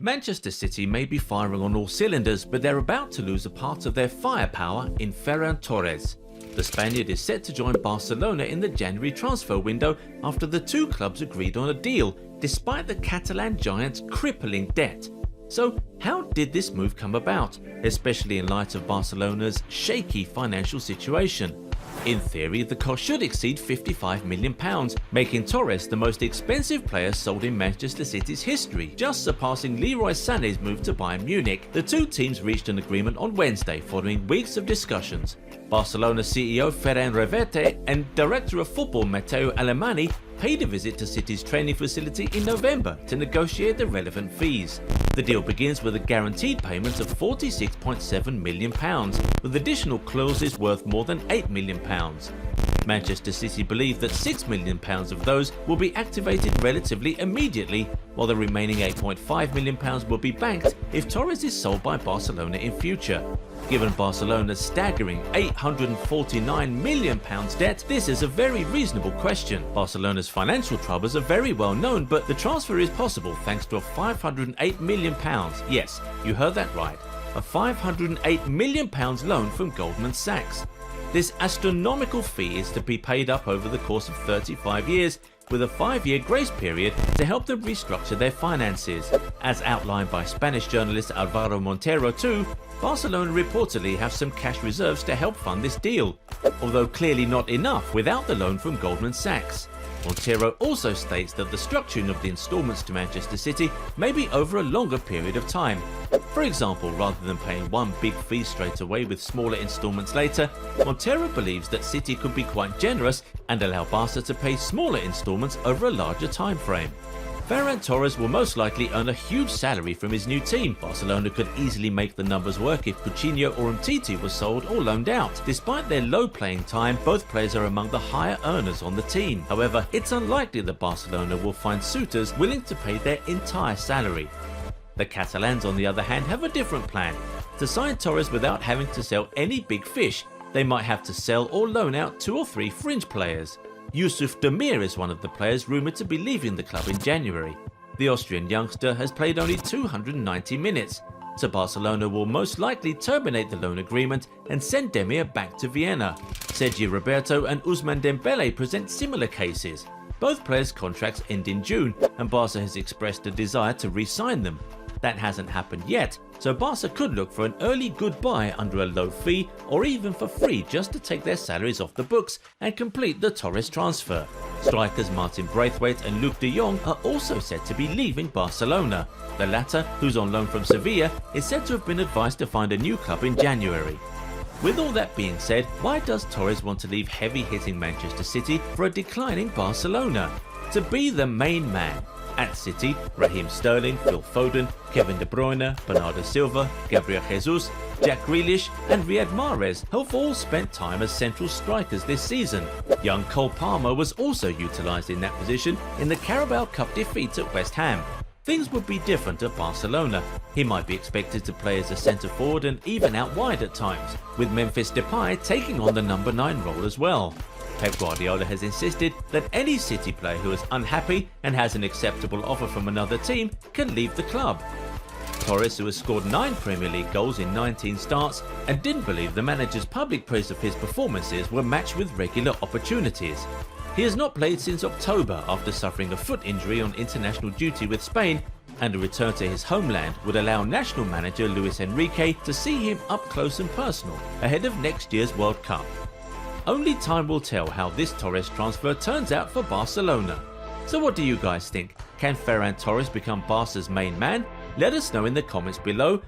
Manchester City may be firing on all cylinders, but they're about to lose a part of their firepower in Ferran Torres. The Spaniard is set to join Barcelona in the January transfer window after the two clubs agreed on a deal, despite the Catalan giant's crippling debt. So how did this move come about, especially in light of Barcelona's shaky financial situation? In theory, the cost should exceed £55 million, making Torres the most expensive player sold in Manchester City's history, just surpassing Leroy Sané's move to Bayern Munich. The two teams reached an agreement on Wednesday following weeks of discussions. Barcelona CEO Ferran Torres and Director of Football Matteo Alemany paid a visit to City's training facility in November to negotiate the relevant fees. The deal begins with a guaranteed payment of £46.7 million, with additional clauses worth more than £8 million. Manchester City believe that £6 million of those will be activated relatively immediately, while the remaining £8.5 million will be banked if Torres is sold by Barcelona in future. Given Barcelona's staggering £849 million debt, this is a very reasonable question. Barcelona's financial troubles are very well known, but the transfer is possible thanks to a £508 million, yes, you heard that right, a £508 million loan from Goldman Sachs. This astronomical fee is to be paid up over the course of 35 years, with a 5-year grace period to help them restructure their finances. As outlined by Spanish journalist Alvaro Montero too, Barcelona reportedly have some cash reserves to help fund this deal, although clearly not enough without the loan from Goldman Sachs. Montero also states that the structuring of the instalments to Manchester City may be over a longer period of time. For example, rather than paying one big fee straight away with smaller instalments later, Montero believes that City could be quite generous and allow Barca to pay smaller instalments over a larger time frame. Ferran Torres will most likely earn a huge salary from his new team. Barcelona could easily make the numbers work if Coutinho or Umtiti was sold or loaned out. Despite their low playing time, both players are among the higher earners on the team. However, it's unlikely that Barcelona will find suitors willing to pay their entire salary. The Catalans, on the other hand, have a different plan. To sign Torres without having to sell any big fish, they might have to sell or loan out 2 or 3 fringe players. Yusuf Demir is one of the players rumoured to be leaving the club in January. The Austrian youngster has played only 290 minutes, so Barcelona will most likely terminate the loan agreement and send Demir back to Vienna. Sergi Roberto and Ousmane Dembele present similar cases. Both players' contracts end in June, and Barca has expressed a desire to re-sign them. That hasn't happened yet, so Barca could look for an early goodbye under a low fee or even for free just to take their salaries off the books and complete the Torres transfer. Strikers Martin Braithwaite and Luuk de Jong are also said to be leaving Barcelona. The latter, who's on loan from Sevilla, is said to have been advised to find a new club in January. With all that being said, why does Torres want to leave heavy-hitting Manchester City for a declining Barcelona? To be the main man. At City, Raheem Sterling, Phil Foden, Kevin De Bruyne, Bernardo Silva, Gabriel Jesus, Jack Grealish and Riyad Mahrez have all spent time as central strikers this season. Young Cole Palmer was also utilised in that position in the Carabao Cup defeat at West Ham. Things would be different at Barcelona. He might be expected to play as a centre forward and even out wide at times, with Memphis Depay taking on the number 9 role as well. Pep Guardiola has insisted that any City player who is unhappy and has an acceptable offer from another team can leave the club. Torres, who has scored 9 Premier League goals in 19 starts and didn't believe the manager's public praise of his performances were matched with regular opportunities. He has not played since October after suffering a foot injury on international duty with Spain, and a return to his homeland would allow national manager Luis Enrique to see him up close and personal ahead of next year's World Cup. Only time will tell how this Torres transfer turns out for Barcelona. So what do you guys think? Can Ferran Torres become Barca's main man? Let us know in the comments below,